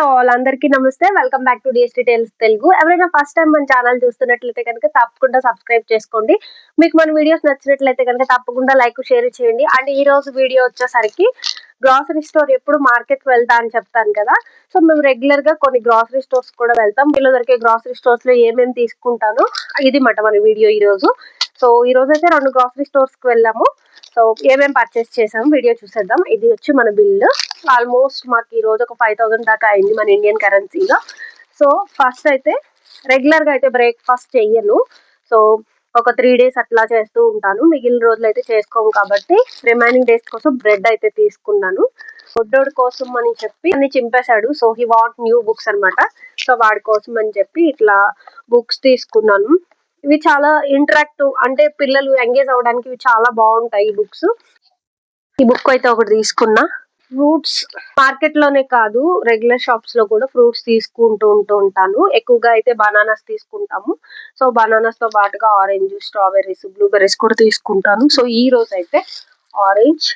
Hello all, అందరికీ నమస్తే. Welcome back to DST tales Telugu. ఎవరైనా ఫస్ట్ టైం మన ఛానల్ చూస్తున్నట్లయితే కనుక తప్పకుండా సబ్స్క్రైబ్ చేసుకోండి. మీకు మన వీడియోస్ నచ్చినట్లయితే కనుక తప్పకుండా లైక్ షేర్ చేయండి. అండ్ ఈ రోజు వీడియో వచ్చేసరికి గ్రాసరీ స్టోర్ ఎప్పుడు మార్కెట్ వెళ్తా అని చెప్తాను కదా. సో మేము రెగ్యులర్ గా కొన్ని గ్రాసరీ స్టోర్స్ కూడా వెళ్తాం. వీళ్ళు దొరికే గ్రాసరీ స్టోర్స్ లో ఏమేమి తీసుకుంటాను ఇది మాట మన వీడియో ఈ రోజు. సో ఈ రోజు అయితే 2 గ్రాసరీ స్టోర్స్ కి వెళ్ళాము. సో ఏమేమి పర్చేస్ చేసాము వీడియో చూసేద్దాం. ఇది వచ్చి మన బిల్. ఆల్మోస్ట్ మాకు ఈ రోజు ఒక 5000 దాకా అయింది మన ఇండియన్ కరెన్సీగా. సో ఫస్ట్ అయితే రెగ్యులర్ గా అయితే బ్రేక్ఫాస్ట్ చెయ్యను. సో ఒక 3 డేస్ అట్లా చేస్తూ ఉంటాను. మిగిలిన రోజులు అయితే చేసుకోము కాబట్టి రిమైనింగ్ డేస్ కోసం బ్రెడ్ అయితే తీసుకున్నాను. బొడ్డోడి కోసం అని చెప్పి అన్ని చింపేశాడు. So he want new books అనమాట. సో వాడి కోసం అని చెప్పి ఇట్లా బుక్స్ తీసుకున్నాను. ఇవి చాలా ఇంటరాక్టివ్, అంటే పిల్లలు ఎంగేజ్ అవ్వడానికి ఇవి చాలా బాగుంటాయి ఈ బుక్స్. ఈ బుక్ అయితే ఒకటి తీసుకున్నా. ఫ్రూట్స్ మార్కెట్ లోనే కాదు, రెగ్యులర్ షాప్స్ లో కూడా ఫ్రూట్స్ తీసుకుంటూ ఉంటాను. ఎక్కువగా అయితే బనానాస్ తీసుకుంటాము. సో బనానాస్ తో పాటుగా ఆరెంజ్, స్ట్రాబెర్రీస్, బ్లూబెర్రీస్ కూడా తీసుకుంటాను. సో ఈ రోజు అయితే ఆరెంజ్,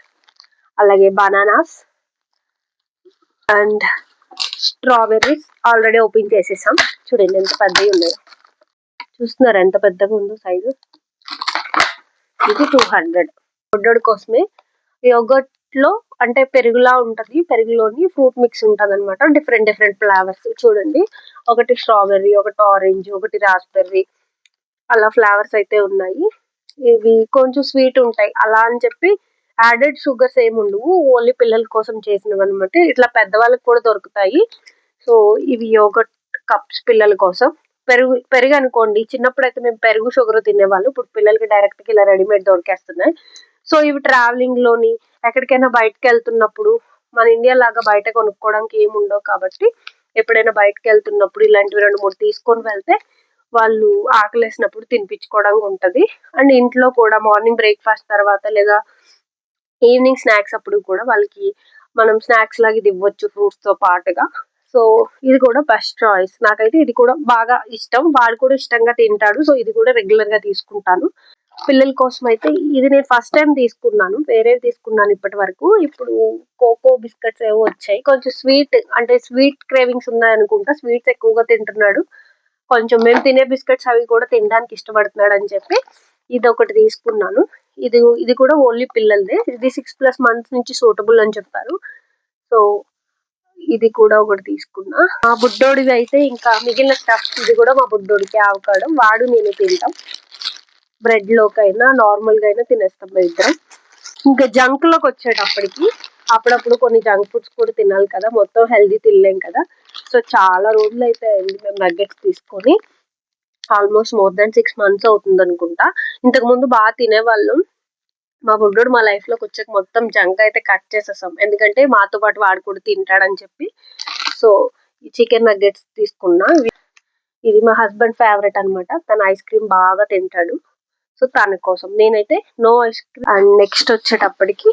అలాగే bananas and strawberries already open చేసేసాం. చూడండి ఎంత పెద్దవి ఉన్నాయో. చూస్తున్నారు ఎంత పెద్దగా ఉందో సైజు. ఇది 200. బొడ్డోడి కోసమే యోగర్ట్ లో అంటే పెరుగులా ఉంటది. పెరుగులోని ఫ్రూట్ మిక్స్ ఉంటది అనమాట. Different flavours. చూడండి, ఒకటి స్ట్రాబెర్రీ, ఒకటి ఆరెంజ్, ఒకటి రాస్బెర్రీ, అలా ఫ్లేవర్స్ అయితే ఉన్నాయి. ఇవి కొంచెం స్వీట్ ఉంటాయి. అలా అని చెప్పి యాడెడ్ షుగర్స్ ఏమి ఉండవు. ఓన్లీ పిల్లల కోసం చేసినవి అనమాట. ఇట్లా పెద్దవాళ్ళకి కూడా దొరుకుతాయి. సో ఇవి యోగర్ట్ కప్స్ పిల్లల కోసం. పెరుగు అనుకోండి, చిన్నప్పుడు అయితే మేము పెరుగు షుగర్ తినేవాళ్ళు. ఇప్పుడు పిల్లలకి డైరెక్ట్ గా ఇలా రెడీమేడ్ దొరికేస్తున్నాయి. సో ఇవి ట్రావెలింగ్ లోని ఎక్కడికైనా బయటకు వెళ్తున్నప్పుడు, మన ఇండియా లాగా బయట కొనుక్కోవడానికి ఏమి ఉండవు కాబట్టి ఎప్పుడైనా బయటకు వెళ్తున్నప్పుడు ఇలాంటివి 2-3 తీసుకొని వెళ్తే వాళ్ళు ఆకలేసినప్పుడు తినిపించుకోవడానికి ఉంటది. అండ్ ఇంట్లో కూడా మార్నింగ్ బ్రేక్ఫాస్ట్ తర్వాత లేదా ఈవినింగ్ స్నాక్స్ అప్పుడు కూడా వాళ్ళకి మనం స్నాక్స్ లాగా ఇది ఇవ్వచ్చు ఫ్రూట్స్ తో పాటుగా. సో ఇది కూడా బెస్ట్ చాయిస్. నాకైతే ఇది కూడా బాగా ఇష్టం. వాడు కూడా ఇష్టంగా తింటాడు. సో ఇది కూడా రెగ్యులర్ గా తీసుకుంటాను. పిల్లల కోసం అయితే ఇది నేను ఫస్ట్ టైం తీసుకున్నాను. వేరేవి తీసుకున్నాను ఇప్పటి వరకు. ఇప్పుడు కోకో బిస్కెట్స్ ఏవో వచ్చాయి. కొంచెం స్వీట్, అంటే స్వీట్ క్రేవింగ్స్ ఉన్నాయి అనుకుంటా. స్వీట్స్ ఎక్కువగా తింటున్నాడు. కొంచెం మేము తినే బిస్కెట్స్ అవి కూడా తినడానికి ఇష్టపడుతున్నాడు అని చెప్పి ఇది ఒకటి తీసుకున్నాను. ఇది కూడా ఓన్లీ పిల్లలదే. ఇది 6+ months నుంచి సూటబుల్ అని చెప్పారు. సో ఇది కూడా ఒకటి తీసుకున్నా. మా బుడ్డోడివి అయితే ఇంకా మిగిలిన స్టఫ్. ఇది కూడా మా బుడ్డోడికి ఆవకాడం. వాడు నేను తింటాం. బ్రెడ్ లోకైనా నార్మల్ గా అయినా తినేస్తాం మేము ఇద్దరం. ఇంకా జంక్ లోకి వచ్చేటప్పటికి అప్పుడప్పుడు కొన్ని జంక్ ఫుడ్స్ కూడా తినాలి కదా, మొత్తం హెల్దీ తినలేం కదా. సో చాలా రోజులు అయితే అయింది మేము నగ్గెట్స్ తీసుకొని. ఆల్మోస్ట్ మోర్ దాన్ 6 months అవుతుంది అనుకుంటా. ఇంతకు ముందు బాగా తినేవాళ్ళం. మా బుడ్డోడు మా లైఫ్ లోకి వచ్చాక మొత్తం జంక్ అయితే కట్ చేసేసాం. ఎందుకంటే మాతో పాటు వాడు కూడా తింటాడని చెప్పి. సో ఈ చికెన్ నగ్గెట్స్ తీసుకున్నా. ఇది మా హస్బెండ్ ఫేవరెట్ అనమాట. తన ఐస్ క్రీమ్ బాగా తింటాడు. సో తన కోసం నేనైతే no ice cream. And next వచ్చేటప్పటికి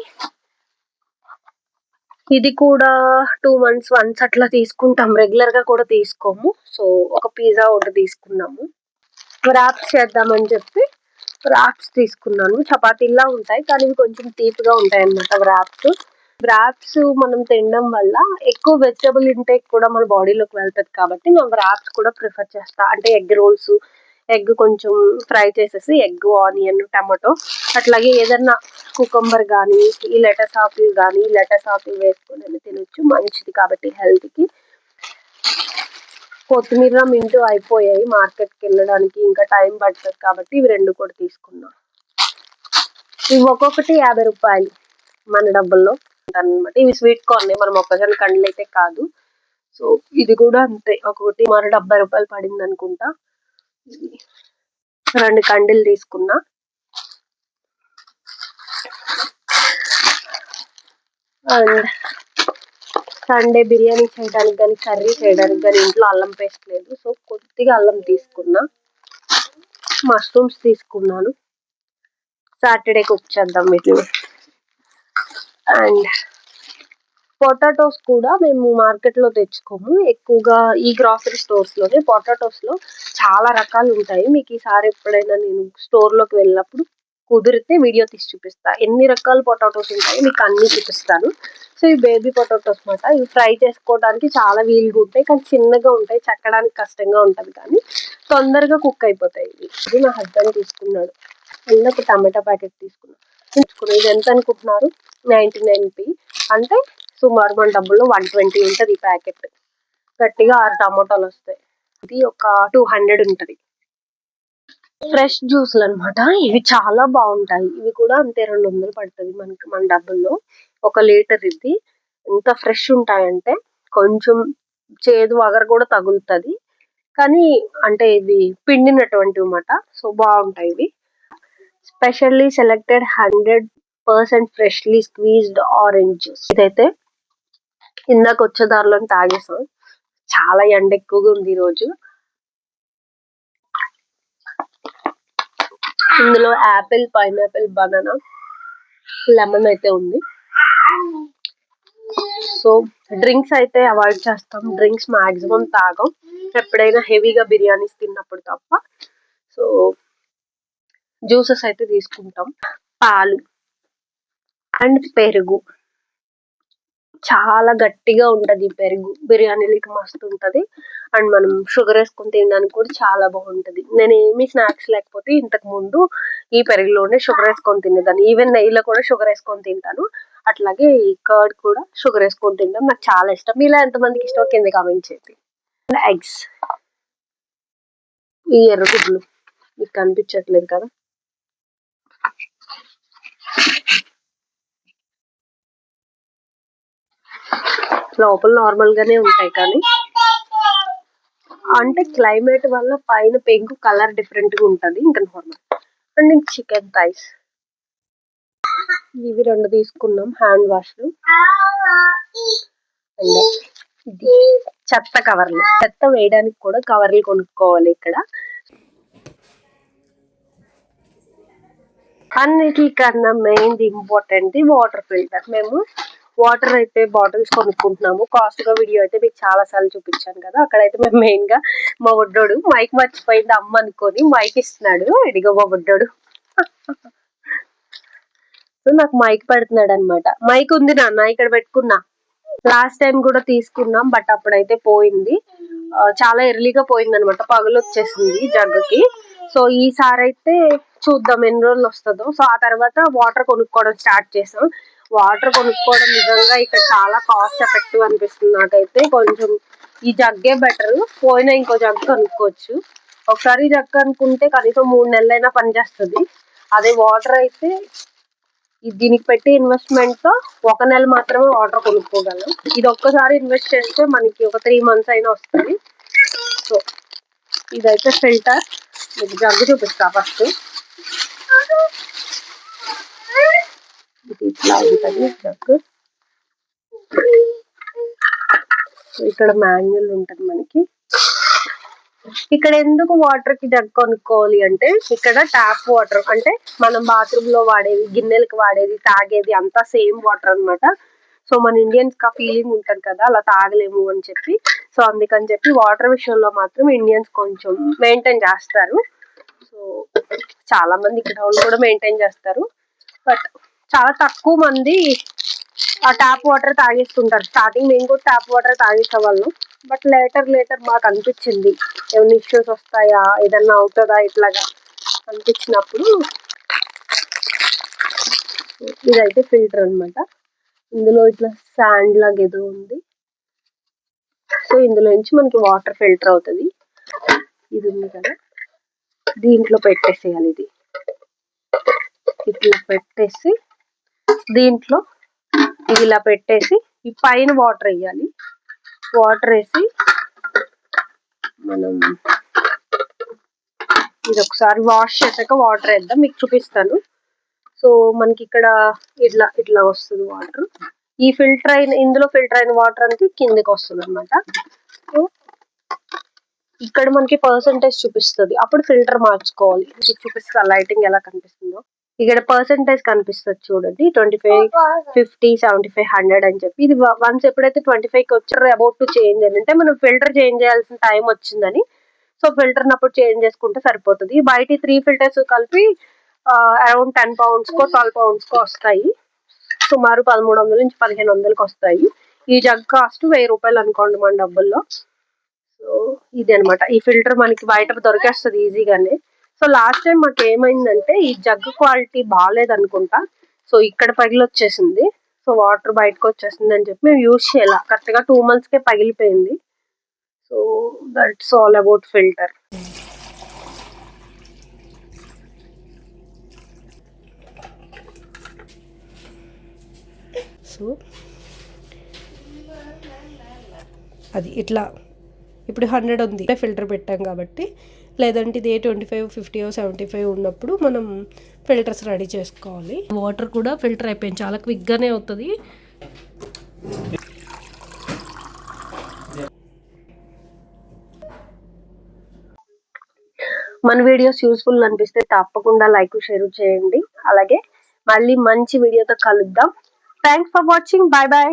ఇది కూడా 2 months వన్స్ అట్లా తీసుకుంటాం. రెగ్యులర్ గా కూడా తీసుకోము. సో ఒక పిజ్జా ఒకటి తీసుకున్నాము. ర్యాప్స్ చేద్దామని చెప్పి ర్యాప్స్ తీసుకున్నాను. చపాతీలా ఉంటాయి కానీ ఇవి కొంచెం తీపిగా ఉంటాయి అన్నమాట ర్యాప్స్ మనం తినడం వల్ల ఎక్కువ వెజిటబుల్ ఇంటేక్ కూడా మన బాడీలోకి వెళ్తుంది కాబట్టి నేను ర్యాప్స్ కూడా ప్రిఫర్ చేస్తా. అంటే ఎగ్ రోల్స్, ఎగ్ కొంచెం ఫ్రై చేసేసి ఎగ్, ఆనియన్, టమాటో, అట్లాగే ఏదన్నా కుకుంబర్ కానీ ఈ లెటస్ ఆపిల్ వేసుకొని తినొచ్చు. మంచిది కాబట్టి హెల్త్ కి. కొత్తిమీర, మింటు అయిపోయాయి మార్కెట్కి వెళ్ళడానికి, ఇంకా టైం పడుతుంది కాబట్టి ఇవి 2 కూడా తీసుకున్నా. ఇవి ఒక్కొక్కటి 50 రూపాయలు మన డబ్బుల్లో అనమాట. ఇవి స్వీట్ కార్న్, మన మొక్కజొన్న కండ్లు అయితే కాదు. సో ఇది కూడా అంతే, ఒక్కొక్కటి మరి 70 రూపాయలు పడింది అనుకుంటా. 2 కండీలు తీసుకున్నా. అండ్ సండే బిర్యానీ చేయడానికి కానీ కర్రీ చేయడానికి కానీ ఇంట్లో అల్లం పేస్ట్ లేదు. సో కొద్దిగా అల్లం తీసుకున్నా. మష్రూమ్స్ తీసుకున్నాను. సాటర్డే కుక్ చేద్దాం వీటిని. అండ్ పొటాటోస్ కూడా మేము మార్కెట్ లో తెచ్చుకోము. ఎక్కువగా ఈ గ్రాసరీ స్టోర్స్ లోనే. పొటాటోస్ లో చాలా రకాలు ఉంటాయి. మీకు ఈసారి ఎప్పుడైనా నేను స్టోర్ లోకి వెళ్ళినప్పుడు కుదిరితే వీడియో తీసి చూపిస్తా. ఎన్ని రకాల పొటాటోస్ ఉంటాయి మీకు అన్ని చూపిస్తాను. సో ఈ బేబీ పొటాటోస్ అన్నమాట. ఇవి ఫ్రై చేసుకోవడానికి చాలా వీలుగా ఉంటాయి, కానీ చిన్నగా ఉంటాయి, చెక్కడానికి కష్టంగా ఉంటది, కానీ తొందరగా కుక్ అయిపోతాయి. ఇది మా హస్బెండ్ తీసుకున్నాడు. మళ్ళీ ఒక టమాటా ప్యాకెట్ తీసుకున్నాను. ఇది ఎంత అనుకుంటున్నారు? 99p, అంటే సుమారు మన డబ్బుల్లో 120 ఉంటుంది ఈ ప్యాకెట్. గట్టిగా 6 టమాటాలు వస్తాయి. ఇది ఒక 200 ఉంటది. ఫ్రెష్ జ్యూస్లు అనమాట. ఇవి చాలా బాగుంటాయి. ఇవి కూడా అంతే 200 పడుతుంది మనకి మన డబ్బుల్లో. 1 లీటర్ ఇది. ఎంత ఫ్రెష్ ఉంటాయంటే కొంచెం చేదు వగరు కూడా తగులుతుంది, కానీ అంటే ఇది పిండినటువంటివి అన్నమాట. సో బాగుంటాయి ఇవి. Specially selected 100% freshly squeezed orange juice. ఇదైతే ఇందాక వచ్చే దారిలో తాగేసాం. చాలా ఎండ ఎక్కువగా ఉంది ఈ రోజు. ఇందులో యాపిల్, పైనాపిల్, బనానా, లెమన్ అయితే ఉంది. సో డ్రింక్స్ అయితే అవాయిడ్ చేస్తాం. డ్రింక్స్ మాక్సిమం తాగం, ఎప్పుడైనా హెవీగా బిర్యానీస్ తిన్నప్పుడు తప్ప. సో జ్యూసెస్ అయితే తీసుకుంటాం. పాలు అండ్ పెరుగు. చాలా గట్టిగా ఉంటది ఈ పెరుగు. బిర్యానీలకి మస్తు ఉంటది. అండ్ మనం షుగర్ వేసుకొని తినడానికి కూడా చాలా బాగుంటది. నేను ఏమి స్నాక్స్ లేకపోతే ఇంతకు ముందు ఈ పెరుగులోనే షుగర్ వేసుకొని తినేదాన్ని. ఈవెన్ నెయ్యిలో కూడా షుగర్ వేసుకొని తింటాను. అట్లాగే ఈ కర్డ్ కూడా షుగర్ వేసుకొని తింటాం. నాకు చాలా ఇష్టం. ఇలా ఎంతమందికి ఇష్టం కింద కామెంట్ చేయండి. ఎగ్స్, ఈ ఎర్రగుడ్లు మీకు కనిపించట్లేదు కదా, లోపల నార్మల్ గానే ఉంటాయి, కానీ అంటే క్లైమేట్ వల్ల పైన పెంకు కలర్ డిఫరెంట్ గా ఉంటది, ఇంకా నార్మల్. అండ్ చికెన్ థైస్ ఇవి 2 తీసుకున్నాం. హ్యాండ్ వాష్లు. అండ్ ఇది చెత్త కవర్లు. చెత్త వేయడానికి కూడా కవర్లు కొనుక్కోవాలి ఇక్కడ. అన్నిటికన్నా మెయిన్ ఇంపార్టెంట్ వాటర్ ఫిల్టర్. మేము వాటర్ అయితే బాటిల్స్ కొనుక్కుంటున్నాము. కాస్ట్ గా వీడియో అయితే మీకు చాలా సార్లు చూపించాను కదా. అక్కడైతే మేము మెయిన్ గా మా బొడ్డోడు మైక్ మర్చిపోయింది అమ్మ అనుకొని మైక్ ఇస్తున్నాడు. ఇడిగో మా బొడ్డోడు. సో నాకు మైక్ పెడుతున్నాడు అనమాట. మైక్ ఉంది నాన్న, ఇక్కడ పెట్టుకున్నా. లాస్ట్ టైం కూడా తీసుకున్నాం, బట్ అప్పుడైతే పోయింది. చాలా ఎర్లీగా పోయింది అనమాట. పగులు వచ్చేసింది జగ్గుకి. సో ఈసారి అయితే చూద్దాం ఎన్ని రోజులు వస్తుందో. సో ఆ తర్వాత వాటర్ కొనుక్కోవడం స్టార్ట్ చేసాం. వాటర్ కొనుక్కోవడం నిజంగా ఇక్కడ చాలా కాస్ట్ ఎఫెక్టివ్ అనిపిస్తుంది నాకైతే. కొంచెం ఈ జగ్గే బెటర్. పోయినా ఇంకో జగ్గు కనుక్కోవచ్చు. ఒకసారి జగ్గు అనుకుంటే కనీసం 3 నెలలైనా పనిచేస్తుంది. అదే వాటర్ అయితే దీనికి పెట్టి ఇన్వెస్ట్మెంట్ తో 1 నెల మాత్రమే వాటర్ కొనుక్కోగలం. ఇది ఒక్కసారి ఇన్వెస్ట్ చేస్తే మనకి ఒక 3 మంత్స్ అయినా వస్తుంది. సో ఇదైతే ఫిల్టర్. మీకు జగ్గు చూపిస్తా ఫస్ట్. ఇది ఇట్లా ఉంటుంది జగ్గు. ఇక్కడ మాన్యువల్ ఉంటుంది మనకి. ఇక్కడ ఎందుకు వాటర్ కి జగ్ కొనుక్కోవాలి అంటే, ఇక్కడ ట్యాప్ వాటర్ అంటే మనం బాత్రూమ్ లో వాడేది, గిన్నెలకు వాడేది, తాగేది అంతా సేమ్ వాటర్ అనమాట. సో మన ఇండియన్స్ కి ఆ ఫీలింగ్ ఉంటది కదా, అలా తాగలేము అని చెప్పి. సో అందుకని చెప్పి వాటర్ విషయంలో మాత్రం ఇండియన్స్ కొంచెం మెయింటైన్ చేస్తారు. సో చాలా మంది ఇక్కడ వాళ్ళు కూడా మెయింటైన్ చేస్తారు, బట్ చాలా తక్కువ మంది ఆ ట్యాప్ వాటర్ తాగేస్తుంటారు. స్టార్టింగ్ మేము కూడా ట్యాప్ వాటర్ తాగేసే వాళ్ళం, బట్ లేటర్ మాకు అనిపించింది ఏమైనా ఇష్యూస్ వస్తాయా, ఏదన్నా అవుతుందా ఇట్లాగా అనిపించినప్పుడు ఇదైతే ఫిల్టర్ అనమాట. ఇందులో ఇట్లా శాండ్ లాగా ఏదో ఉంది. సో ఇందులో నుంచి మనకి వాటర్ ఫిల్టర్ అవుతుంది. ఇది ఉంది కదా, దీంట్లో పెట్టేసేయాలి. ఇది ఇట్లా పెట్టేసి దీంట్లో ఇది ఇలా పెట్టేసి ఈ పైన వాటర్ వేయాలి. వాటర్ వేసి మనం ఇది ఒకసారి వాష్ చేసాక వాటర్ వేద్దాం, మీకు చూపిస్తాను. సో మనకి ఇక్కడ ఇట్లా ఇట్లా వస్తుంది వాటర్. ఈ ఫిల్టర్ అయిన ఇందులో ఫిల్టర్ అయిన వాటర్ అంతా కిందకి వస్తుంది అనమాట. సో ఇక్కడ మనకి పర్సంటేజ్ చూపిస్తుంది, అప్పుడు ఫిల్టర్ మార్చుకోవాలి. ఇది చూపిస్తా లైటింగ్ ఎలా కనిపిస్తుందో. ఇక్కడ పర్సంటేజ్ కనిపిస్తుంది చూడండి, 25, 50, 75, 100 అని చెప్పి. ఇది వన్స్ ఎప్పుడైతే 25కి వచ్చారో అబౌట్ టు చేంజ్ అని అంటే మనం ఫిల్టర్ చేంజ్ చేయాల్సిన టైం వచ్చిందని. సో ఫిల్టర్ అప్పుడు చేంజ్ చేసుకుంటే సరిపోతుంది. బయట 3 ఫిల్టర్స్ కలిపి అరౌండ్ 10 పౌండ్స్కో 12 పౌండ్స్కో వస్తాయి. సుమారు 1300 నుంచి 1500కి వస్తాయి. ఈ జగ్ కాస్ట్ 1000 రూపాయలు అనుకోండి మన డబ్బుల్లో. సో ఇది అనమాట. ఈ ఫిల్టర్ మనకి బయట దొరికేస్తుంది ఈజీగానే. సో లాస్ట్ టైం మాకు ఏమైందంటే ఈ జగ్ క్వాలిటీ బాగాలేదనుకుంటా. సో ఇక్కడ పగిలి వచ్చేసింది. సో వాటర్ బయటకు వచ్చేసింది అని చెప్పి మేము యూజ్ చేయాలి. కరెక్ట్గా 2 monthsకే పగిలిపోయింది. So that's all about filter. So అది ఇట్లా ఇప్పుడు 100 ఉంది ఫిల్టర్ పెట్టాం కాబట్టి. లేదంటే ఇది 25, 50, 75 ఉన్నప్పుడు మనం ఫిల్టర్స్ రెడీ చేసుకోవాలి. వాటర్ కూడా ఫిల్టర్ అయిపోయింది, చాలా క్విక్గానే అవుతుంది. మన వీడియోస్ యూస్ఫుల్ అనిపిస్తే తప్పకుండా లైక్ షేర్ చేయండి. అలాగే మళ్ళీ మంచి వీడియోతో కలుద్దాం. Thanks for watching. Bye bye.